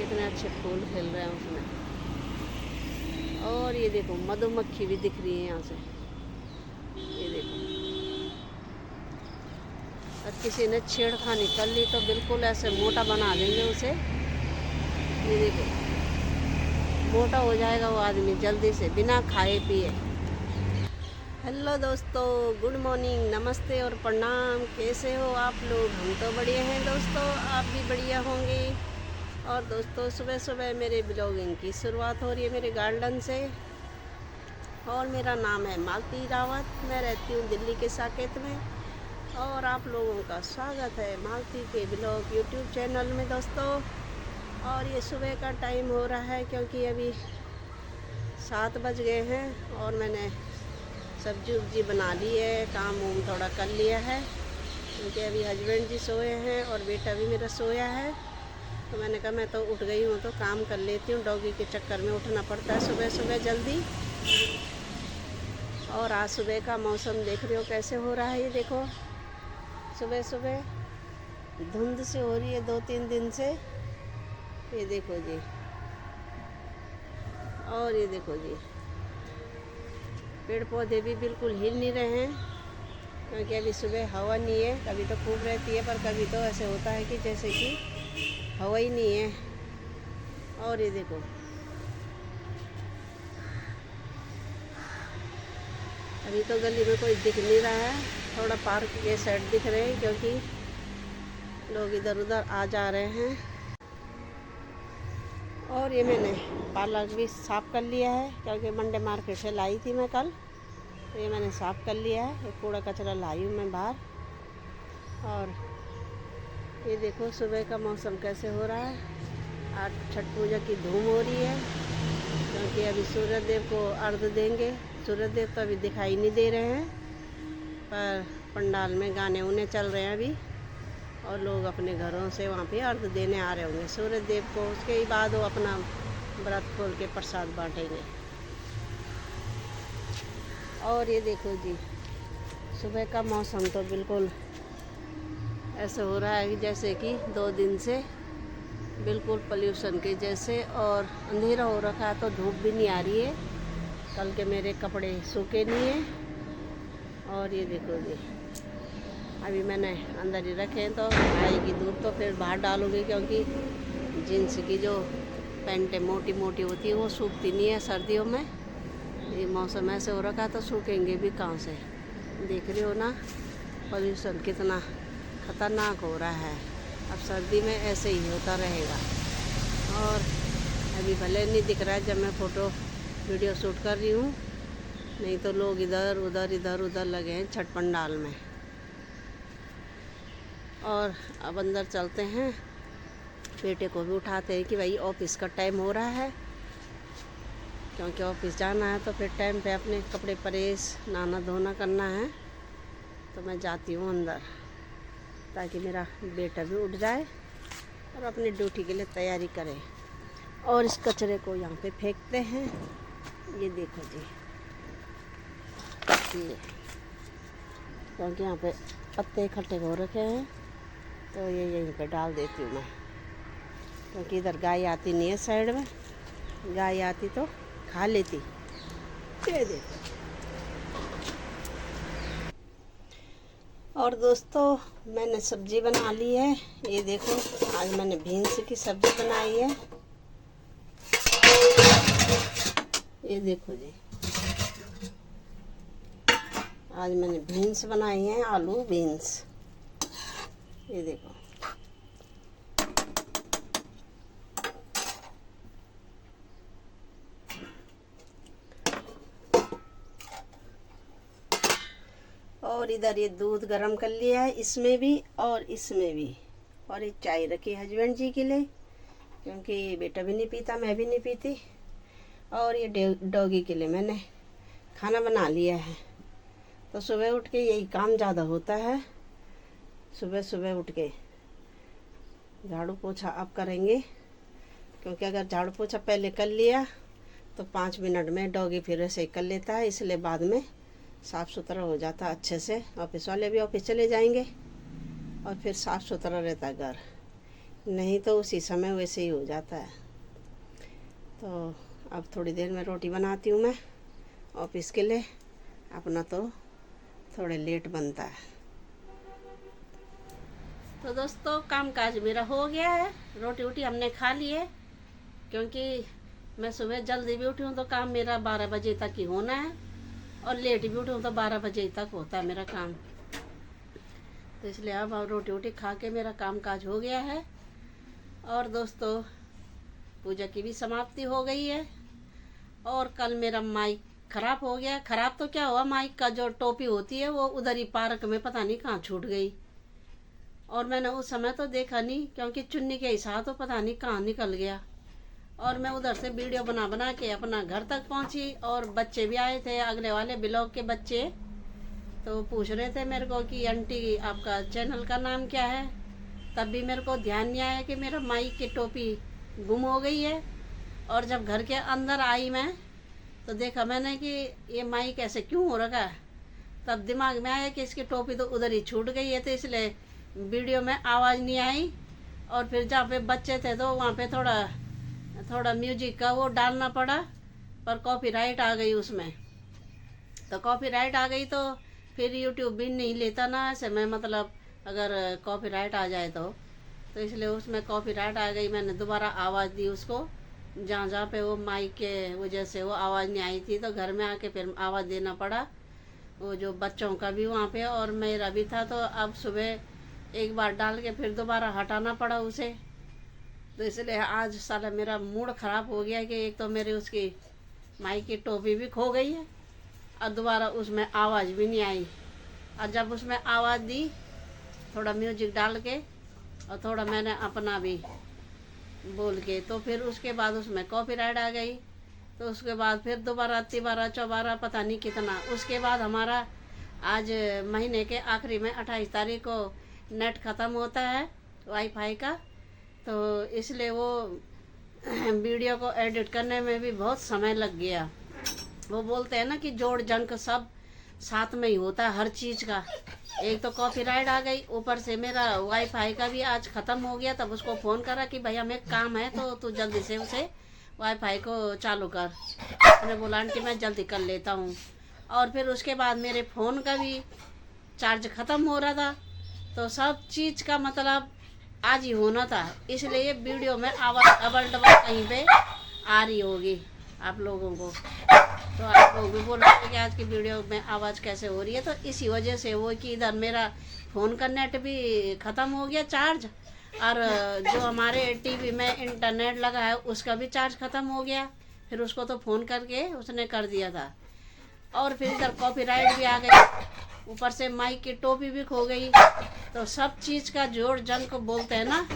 कितने अच्छे फूल खिल रहे हैं उसमें। और ये देखो मधुमक्खी भी दिख रही है यहाँ से, ये देखो। और किसी ने छेड़खानी कर ली तो बिल्कुल ऐसे मोटा बना देंगे उसे। ये देखो मोटा हो जाएगा वो आदमी जल्दी से बिना खाए पिए। हेलो दोस्तों, गुड मॉर्निंग, नमस्ते और प्रणाम। कैसे हो आप लोग? हम तो बढ़िया हैं दोस्तों, आप भी बढ़िया होंगे। और दोस्तों सुबह सुबह मेरे ब्लॉगिंग की शुरुआत हो रही है मेरे गार्डन से। और मेरा नाम है मालती रावत, मैं रहती हूँ दिल्ली के साकेत में। और आप लोगों का स्वागत है मालती के ब्लॉग यूट्यूब चैनल में दोस्तों। और ये सुबह का टाइम हो रहा है क्योंकि अभी 7 बज गए हैं और मैंने सब्जी उब्जी बना ली है, काम वाम थोड़ा कर लिया है क्योंकि अभी हस्बैंड जी सोए हैं और बेटा भी मेरा सोया है। तो मैंने कहा मैं तो उठ गई हूँ तो काम कर लेती हूँ, डॉगी के चक्कर में उठना पड़ता है सुबह सुबह जल्दी। और आज सुबह का मौसम देख रहे हो कैसे हो रहा है, ये देखो सुबह सुबह धुंध से हो रही है 2-3 दिन से, ये देखो जी। और ये देखो जी पेड़ पौधे भी बिल्कुल हिल नहीं रहे हैं क्योंकि अभी सुबह हवा नहीं है। कभी तो खूब रहती है पर कभी तो ऐसे होता है कि जैसे कि हवा ही नहीं है। और ये देखो अभी तो गली में कोई दिख नहीं रहा है, थोड़ा पार्क के साइड दिख रहे हैं क्योंकि लोग इधर उधर आ जा रहे हैं। और ये मैंने पार्लर भी साफ़ कर लिया है क्योंकि मंडे मार्केट से लाई थी मैं कल, तो ये मैंने साफ़ कर लिया है। ये कूड़ा कचरा लाई हूँ मैं बाहर। और ये देखो सुबह का मौसम कैसे हो रहा है। आज छठ पूजा की धूम हो रही है क्योंकि अभी सूर्य देव को अर्घ देंगे। सूर्य देव तो अभी दिखाई नहीं दे रहे हैं पर पंडाल में गाने उन्हें चल रहे हैं अभी और लोग अपने घरों से वहाँ पे अर्घ देने आ रहे होंगे सूर्य देव को। उसके ही बाद वो अपना व्रत खोल के प्रसाद बांटेंगे। और ये देखो जी सुबह का मौसम तो बिल्कुल ऐसे हो रहा है कि जैसे कि 2 दिन से बिल्कुल पोल्यूशन के जैसे, और अंधेरा हो रखा है तो धूप भी नहीं आ रही है। कल के मेरे कपड़े सूखे नहीं हैं। और ये देखो जी अभी मैंने अंदर ही रखे हैं, तो आएगी धूप तो फिर बाहर डालूंगी क्योंकि जीन्स की जो पैंटें मोटी मोटी होती है वो सूखती नहीं है सर्दियों में। ये मौसम ऐसे हो रखा है तो सूखेंगे भी कहाँ से। देख रहे हो ना पोल्यूशन कितना ख़तरनाक हो रहा है। अब सर्दी में ऐसे ही होता रहेगा। और अभी भले नहीं दिख रहा है जब मैं फ़ोटो वीडियो शूट कर रही हूँ, नहीं तो लोग इधर उधर लगे हैं छठ पंडाल में। और अब अंदर चलते हैं, बेटे को भी उठाते हैं कि भाई ऑफिस का टाइम हो रहा है क्योंकि ऑफिस जाना है तो फिर टाइम पे अपने कपड़े प्रेस नहाना धोना करना है। तो मैं जाती हूँ अंदर ताकि मेरा बेटा भी उठ जाए और अपनी ड्यूटी के लिए तैयारी करे। और इस कचरे को यहाँ पे फेंकते हैं, ये देखो जी ये क्योंकि यहाँ पे पत्ते इकट्ठे हो रखे हैं तो ये यहीं पे डाल देती हूँ मैं क्योंकि इधर गाय आती नहीं है साइड में, गाय आती तो खा लेती। ये देखो। और दोस्तों मैंने सब्ज़ी बना ली है, ये देखो आज मैंने बीन्स की सब्ज़ी बनाई है। ये देखो जी आज मैंने बीन्स बनाई हैं, आलू बीन्स। ये देखो और इधर ये दूध गरम कर लिया है इसमें भी और इसमें भी। और ये चाय रखी हस्बैंड जी के लिए क्योंकि बेटा भी नहीं पीता, मैं भी नहीं पीती। और ये डॉगी के लिए मैंने खाना बना लिया है। तो सुबह उठ के यही काम ज़्यादा होता है, सुबह सुबह उठ के झाड़ू पोछा अब करेंगे क्योंकि अगर झाड़ू पोछा पहले कर लिया तो 5 मिनट में डॉगी फिर ऐसे ही कर लेता है, इसलिए बाद में साफ़ सुथरा हो जाता है अच्छे से। ऑफिस वाले भी ऑफिस चले जाएंगे और फिर साफ़ सुथरा रहता है घर। नहीं तो उसी समय वैसे ही हो जाता है। तो अब थोड़ी देर में रोटी बनाती हूँ मैं ऑफिस के लिए, अपना तो थोड़े लेट बनता है। तो दोस्तों काम काज मेरा हो गया है, रोटी वोटी हमने खा ली है, क्योंकि मैं सुबह जल्दी भी उठी हूँ तो काम मेरा 12 बजे तक ही होना है, और लेट भी उठी हूँ तो 12 बजे तक होता है मेरा काम। तो इसलिए अब रोटी वोटी खा के मेरा काम काज हो गया है। और दोस्तों पूजा की भी समाप्ति हो गई है। और कल मेरा माइक ख़राब हो गया। ख़राब तो क्या हुआ, माइक का जो टोपी होती है वो उधर ही पार्क में पता नहीं कहाँ छूट गई, और मैंने उस समय तो देखा नहीं, क्योंकि चुन्नी के हिसाब तो पता नहीं कहाँ निकल गया। और मैं उधर से वीडियो बना बना के अपना घर तक पहुंची, और बच्चे भी आए थे, अगले वाले ब्लॉग के बच्चे, तो पूछ रहे थे मेरे को कि आंटी आपका चैनल का नाम क्या है। तब भी मेरे को ध्यान नहीं आया कि मेरा माइक की टोपी गुम हो गई है। और जब घर के अंदर आई मैं तो देखा मैंने कि ये माइक ऐसे क्यों हो रखा है। तब दिमाग में आया कि इसकी टोपी तो उधर ही छूट गई है, तो इसलिए वीडियो में आवाज़ नहीं आई। और फिर जहाँ पे बच्चे थे तो वहाँ पे थोड़ा म्यूजिक का वो डालना पड़ा, पर कॉपीराइट आ गई उसमें। तो कॉपीराइट आ गई तो फिर यूट्यूब भी नहीं लेता ना ऐसे में, मतलब अगर कॉपीराइट आ जाए तो इसलिए उसमें कॉपीराइट आ गई। मैंने दोबारा आवाज़ दी उसको, जहाँ पे वो माइक के वजह से वो आवाज़ नहीं आई थी, तो घर में आके फिर आवाज़ देना पड़ा। वो जो बच्चों का भी वहाँ पे और मेरा भी था, तो अब सुबह एक बार डाल के फिर दोबारा हटाना पड़ा उसे। तो इसलिए आज साला मेरा मूड ख़राब हो गया कि एक तो मेरी उसकी माइक की टोपी भी खो गई है, और दोबारा उसमें आवाज़ भी नहीं आई। और जब उसमें आवाज़ दी थोड़ा म्यूजिक डाल के और थोड़ा मैंने अपना भी बोल के, तो फिर उसके बाद उसमें कॉपीराइट आ गई। तो उसके बाद फिर दोबारा 13 पता नहीं कितना, उसके बाद हमारा आज महीने के आखिरी में 28 तारीख को नेट ख़त्म होता है वाईफाई का। तो इसलिए वो वीडियो को एडिट करने में भी बहुत समय लग गया। वो बोलते हैं ना कि जोड़ जंक सब साथ में ही होता है हर चीज़ का। एक तो कॉपीराइट आ गई, ऊपर से मेरा वाईफाई का भी आज ख़त्म हो गया। तब उसको फ़ोन करा कि भैया हमें काम है, तो तू जल्दी से उसे वाईफाई को चालू कर। उसने बोला आंटी मैं जल्दी कर लेता हूँ। और फिर उसके बाद मेरे फ़ोन का भी चार्ज ख़त्म हो रहा था, तो सब चीज़ का मतलब आज ही होना था। इसलिए वीडियो में आवाज़ अबल डबल कहीं पे आ रही होगी आप लोगों को। तो आप लोग भी बोल रहे थे कि आज की वीडियो में आवाज़ कैसे हो रही है, तो इसी वजह से वो कि इधर मेरा फ़ोन का नेट भी ख़त्म हो गया चार्ज, और जो हमारे टीवी में इंटरनेट लगा है उसका भी चार्ज ख़त्म हो गया। फिर उसको तो फ़ोन करके उसने कर दिया था। और फिर इधर कॉपीराइट भी आ गई, ऊपर से माइक की टोपी भी खो गई। तो सब चीज़ का जोड़ जंग को बोलते हैं ना,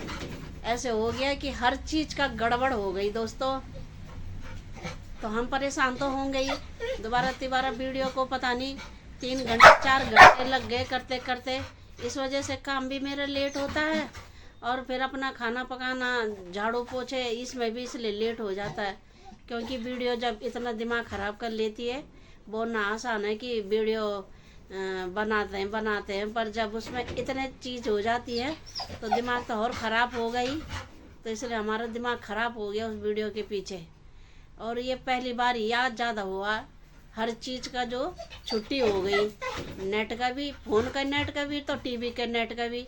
ऐसे हो गया कि हर चीज़ का गड़बड़ हो गई दोस्तों। तो हम परेशान तो होंगे ही। दोबारा वीडियो को पता नहीं 3 घंटे 4 घंटे लग गए करते करते। इस वजह से काम भी मेरा लेट होता है, और फिर अपना खाना पकाना झाड़ू पोछे इसमें भी इसलिए लेट हो जाता है। क्योंकि वीडियो जब इतना दिमाग ख़राब कर लेती है, बोलना आसान है कि वीडियो बनाते हैं, पर जब उसमें इतने चीज़ हो जाती है तो दिमाग तो और ख़राब हो गई। तो इसलिए हमारा दिमाग ख़राब हो गया उस वीडियो के पीछे। और ये पहली बार याद ज़्यादा हुआ, हर चीज़ का जो छुट्टी हो गई, नेट का भी, फ़ोन का नेट का भी, तो टीवी के नेट का भी,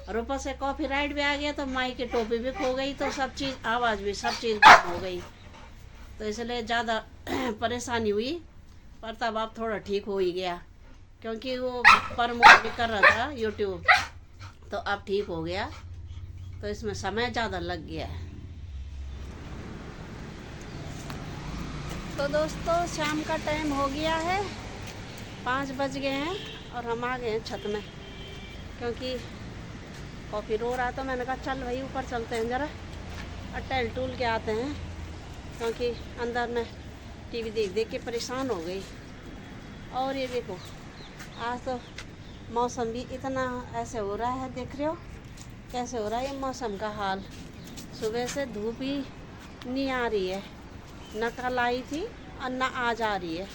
और ऊपर से कॉपीराइट भी आ गया, तो माइक की टोपी भी खो गई, तो सब चीज़ आवाज़ भी सब चीज़ बंद हो गई। तो इसलिए ज़्यादा परेशानी हुई, पर तब आप थोड़ा ठीक हो ही गया, क्योंकि वो प्रमोट भी कर रहा था यूट्यूब, तो अब ठीक हो गया। तो इसमें समय ज़्यादा लग गया है। तो दोस्तों शाम का टाइम हो गया है, 5 बज गए हैं, और हम आ गए हैं छत में, क्योंकि कॉफ़ी रो रहा। तो मैंने कहा चल भाई ऊपर चलते हैं ज़रा और टहल टूल के आते हैं, क्योंकि अंदर में टीवी देख देख के परेशान हो गई। और ये देखो आज तो मौसम भी इतना ऐसे हो रहा है, देख रहे हो कैसे हो रहा है ये मौसम का हाल। सुबह से धूप ही नहीं आ रही है, न कल आई थी और न आज आ रही है।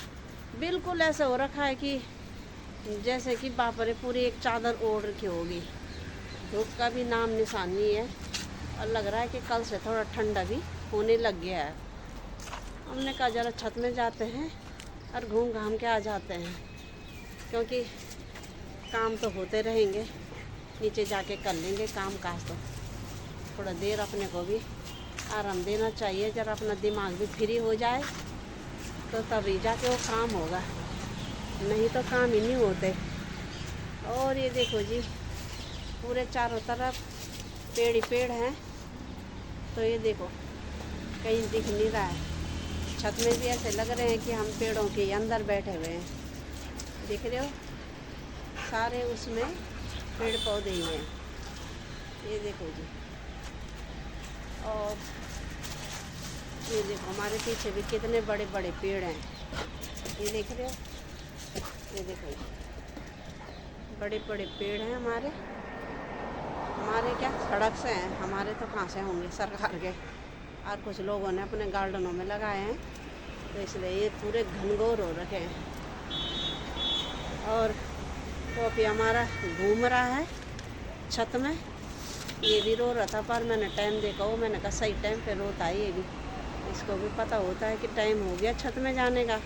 बिल्कुल ऐसे हो रखा है कि जैसे कि बाप रे पूरी एक चादर ओढ़ रखी होगी। धूप का भी नाम निशान नहीं है और लग रहा है कि कल से थोड़ा ठंडा भी होने लग गया है। हमने कहा ज़रा छत में जाते हैं और घूम घाम के आ जाते हैं, क्योंकि काम तो होते रहेंगे, नीचे जाके कर लेंगे काम काज। तो थोड़ा देर अपने को भी आराम देना चाहिए, ज़रा अपना दिमाग भी फ्री हो जाए तो तभी जाके वो काम होगा, नहीं तो काम ही नहीं होते। और ये देखो जी, पूरे चारों तरफ पेड़ ही पेड़ हैं, तो ये देखो कहीं दिख नहीं रहा है। छत में भी ऐसे लग रहे हैं कि हम पेड़ों के अंदर बैठे हुए हैं। देख रहे हो, सारे उसमें पेड़ पौधे ही हैं। ये देखो जी, और ये देखो हमारे पीछे भी कितने बड़े बड़े पेड़ हैं। ये देख रहे हो, ये देखो बड़े बड़े पेड़ हैं हमारे क्या सड़क से हैं, हमारे तो कहाँ से होंगे, सरकार के। और कुछ लोगों ने अपने गार्डनों में लगाए हैं, तो इसलिए ये पूरे घनघोर हो रखे हैं। और कॉपी हमारा घूम रहा है छत में, ये भी रो रहा था, पर मैंने टाइम देखा हो, मैंने कहा सही टाइम पे रोता है ये भी, इसको भी पता होता है कि टाइम हो गया छत में जाने का।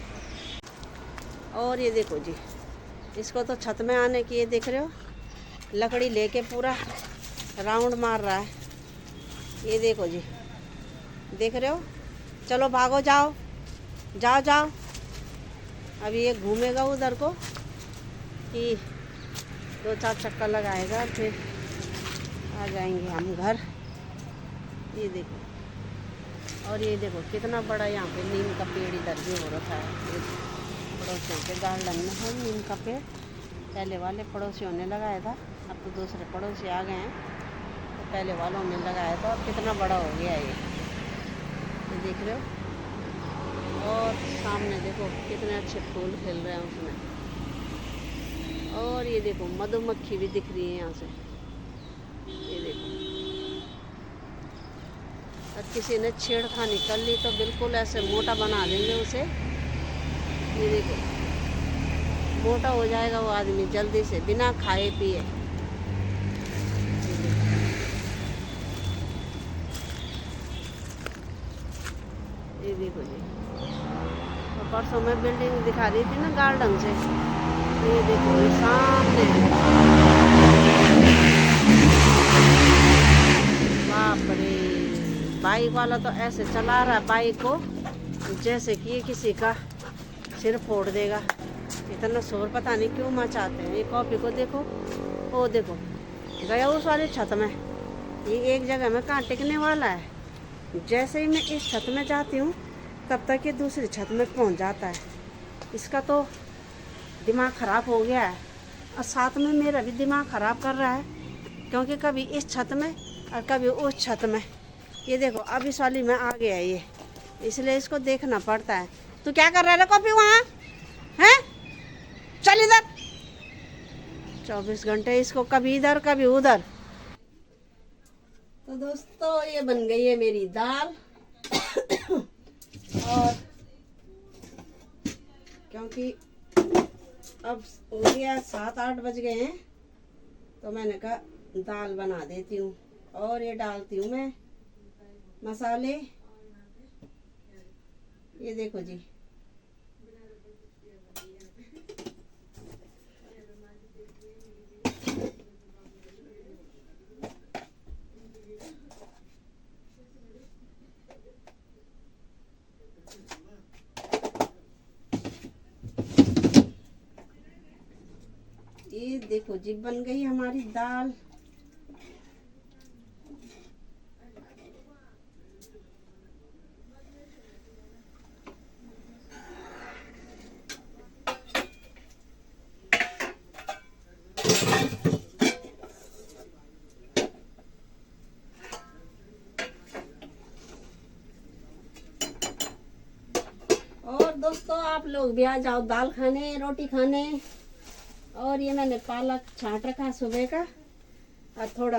और ये देखो जी, इसको तो छत में आने की, ये देख रहे हो लकड़ी लेके पूरा राउंड मार रहा है। ये देखो जी, देख रहे हो, चलो भागो, जाओ जाओ जाओ। अभी ये घूमेगा उधर को कि 2-4 चक्कर लगाएगा, फिर आ जाएंगे हम घर। ये देखो, और ये देखो कितना बड़ा यहाँ पे नीम का पेड़ इधर भी हो रखा है। पड़ोसियों के गार्डन में है नीम का पेड़, पहले वाले पड़ोसियों ने लगाया था, अब तो दूसरे पड़ोसी आ गए हैं, तो पहले वालों ने लगाया था, और कितना बड़ा हो गया ये देख रहे हो। और सामने देखो कितने अच्छे फूल खिल रहे हैं उसमें। और ये देखो मधुमक्खी भी दिख रही है यहाँ से, ये देखो। और किसी ने छेड़खानी कर ली तो बिल्कुल ऐसे मोटा बना देंगे उसे। ये देखो मोटा हो जाएगा वो आदमी जल्दी से, बिना खाए पिए। ये देखो जी, तो परसों मैं बिल्डिंग दिखा रही थी ना गार्डन से, ये देखो ये सामने है। बाप रे, बाइक वाला तो ऐसे चला रहा है बाइक को जैसे कि ये किसी का सिर फोड़ देगा। इतना शोर पता नहीं क्यों मचाते हैं। ये कॉपी को देखो, वो देखो गया उस वाली छत में, ये एक जगह में कहाँ टिकने वाला है। जैसे ही मैं इस छत में जाती हूँ तब तक ये दूसरी छत में पहुँच जाता है। इसका तो दिमाग ख़राब हो गया है, और साथ में मेरा भी दिमाग ख़राब कर रहा है, क्योंकि कभी इस छत में और कभी उस छत में। ये देखो अब इस वाली में आ गया ये, इसलिए इसको देखना पड़ता है। तू क्या कर रहा है कॉपी वहाँ है? चल इधर। 24 घंटे इसको कभी इधर कभी उधर। तो दोस्तों ये बन गई है मेरी दाल। और क्योंकि अब हो गया 7-8 बज गए हैं, तो मैंने कहा दाल बना देती हूँ। और ये डालती हूँ मैं मसाले, ये देखो जी, ये देखो जी बन गई हमारी दाल। और दोस्तों आप लोग भी आ जाओ दाल खाने, रोटी खाने। और ये मैंने पालक छांट रखा सुबह का, और थोड़ा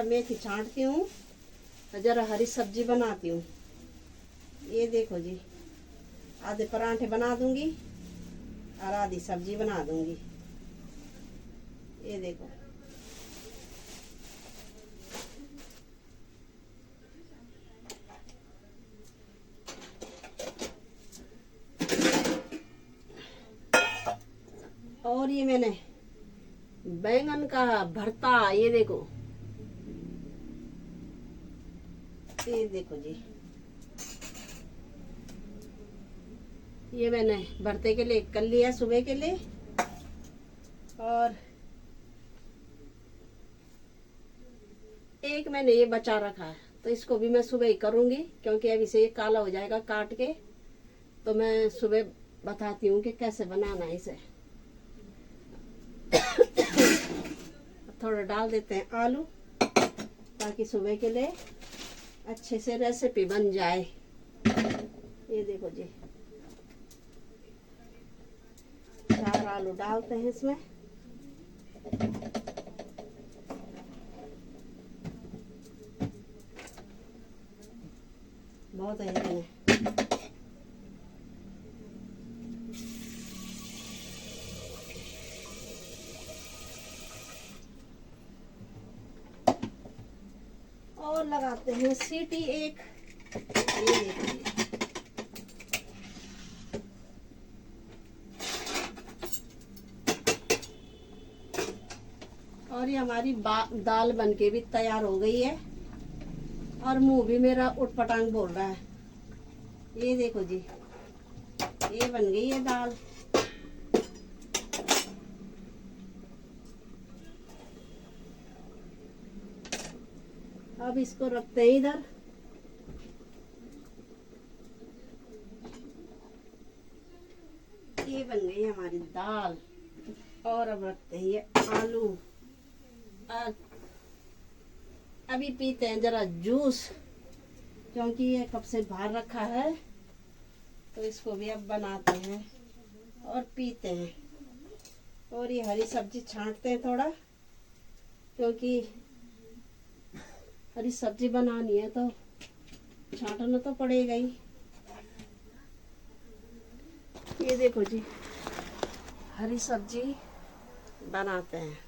मेथी छांटती हूँ, और जरा हरी सब्जी बनाती हूँ। ये देखो जी, आधे पराठे बना दूंगी और आधी सब्जी बना दूंगी। ये देखो बैंगन का भरता। ये देखो, ये देखो जी, ये मैंने भरते के लिए कर लिया सुबह के लिए। और एक मैंने ये बचा रखा है, तो इसको भी मैं सुबह ही करूंगी, क्योंकि अभी से ये काला हो जाएगा काट के। तो मैं सुबह बताती हूँ कि कैसे बनाना है इसे। थोड़ा डाल देते हैं आलू, ताकि सुबह के लिए अच्छे से रेसिपी बन जाए। ये देखो जी, 4 आलू डालते हैं इसमें। बहुत है ये। और लगाते हैं सीटी एक। ये देखिए, और ये हमारी दाल बनके भी तैयार हो गई है। और मुंह भी मेरा उटपटांग बोल रहा है। ये देखो जी, ये बन गई है दाल। अब इसको रखते हैं इधर। ये बन गई हमारी दाल। और अब रखते हैं ये आलू। अभी पीते हैं जरा जूस, क्योंकि ये कब से बाहर रखा है। तो इसको भी अब बनाते हैं और पीते हैं। और ये हरी सब्जी छांटते हैं थोड़ा, क्योंकि हरी सब्जी बनानी है तो छांटना तो पड़ेगा ही। ये देखो जी, हरी सब्जी बनाते हैं।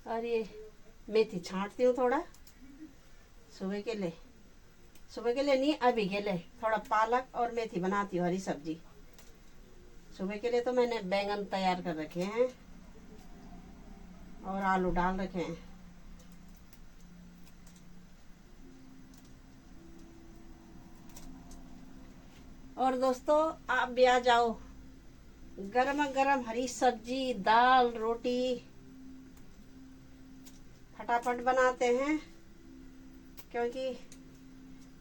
और ये मेथी छांटती हूँ थोड़ा सुबह के लिए। सुबह के लिए नहीं, अभी के लिए थोड़ा पालक और मेथी बनाती हूँ हरी सब्जी। सुबह के लिए तो मैंने बैंगन तैयार कर रखे हैं और आलू डाल रखे हैं। और दोस्तों, आप भी आ जाओ। गरम गरम हरी सब्जी, दाल, रोटी फटाफट बनाते हैं, क्योंकि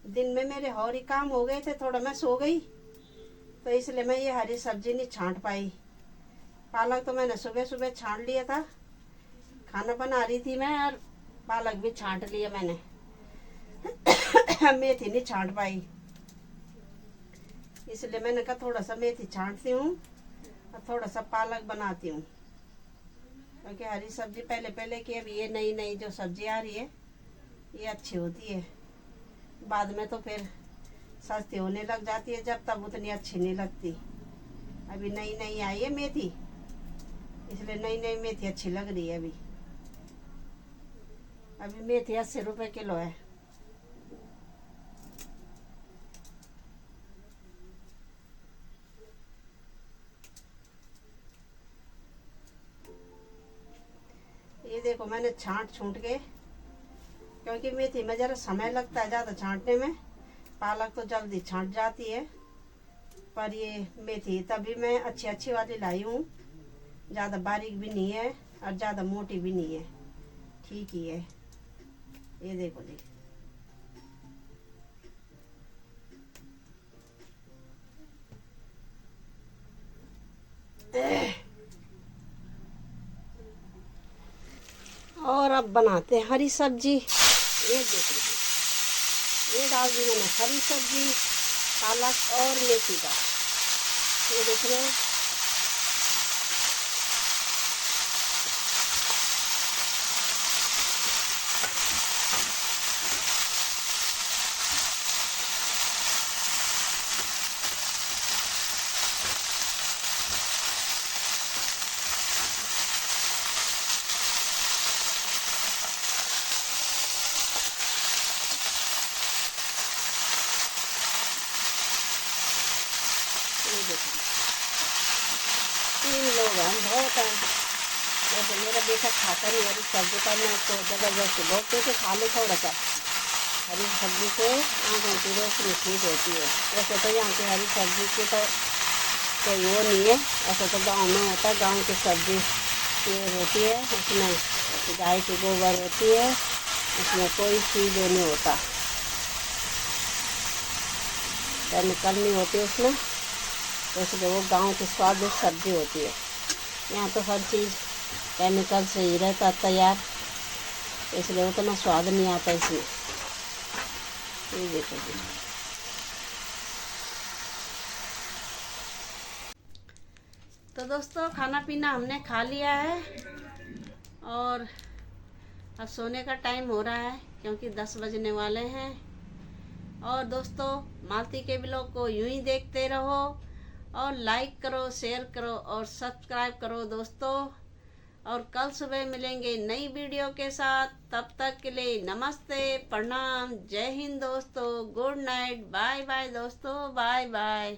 दिन में मेरे और ही काम हो गए थे। थोड़ा मैं सो गई, तो इसलिए मैं ये हरी सब्जी नहीं छांट पाई। पालक तो मैंने सुबह सुबह छांट लिया था, खाना बना रही थी मैं, और पालक भी छांट लिया मैंने। मेथी नहीं छांट पाई, इसलिए मैंने कहा थोड़ा सा मेथी छांटती हूँ और थोड़ा सा पालक बनाती हूँ, क्योंकि हरी सब्जी पहले पहले की, अब ये नई नई जो सब्जी आ रही है ये अच्छी होती है। बाद में तो फिर सस्ती होने लग जाती है, जब तब उतनी अच्छी नहीं लगती। अभी नई नई आई है मेथी, इसलिए नई नई मेथी अच्छी लग रही है। अभी मेथी 80 रुपए किलो है। ये देखो, मैंने छांट छूट के, क्योंकि मेथी में जरा समय लगता है ज़्यादा छांटने में। पालक तो जल्दी छांट जाती है, पर ये मेथी तभी मैं अच्छी अच्छी वाली लाई हूँ। ज़्यादा बारीक भी नहीं है और ज़्यादा मोटी भी नहीं है, ठीक ही है। ये देखो जी, और अब बनाते हैं हरी सब्जी। ये देखो, ये डाल दी मैंने हरी सब्जी, पालक और मेथी का। ये देख रहे हो, हम बहुत हैं। वैसे मेरा बेटा खाता नहीं हरी सब्जी का, मैं उसको जबरदस्ती बोलते थे खा ले थोड़ा सा। हरी सब्जी से आँखों की रोशनी ठीक होती है। वैसे तो यहाँ की हरी सब्जी की तो कोई वो नहीं है, ऐसा तो गांव में होता है, गांव की सब्जी प्योर होती है, उसमें गाय की गोबर होती है, उसमें कोई चीज़ वो नहीं होता, केमिकल नहीं होती उसमें, तो इसलिए वो गांव की स्वादिष्ट सब्जी होती है। यहाँ तो हर चीज़ केमिकल से ही रहता तैयार, इसलिए उतना स्वाद नहीं आता इसमें। ये देखो जी। तो दोस्तों खाना पीना हमने खा लिया है और अब सोने का टाइम हो रहा है, क्योंकि 10 बजने वाले हैं। और दोस्तों मालती के ब्लॉग को यूं ही देखते रहो और लाइक करो, शेयर करो और सब्सक्राइब करो दोस्तों। और कल सुबह मिलेंगे नई वीडियो के साथ। तब तक के लिए नमस्ते, प्रणाम, जय हिंद दोस्तों, गुड नाइट, बाय बाय दोस्तों, बाय बाय।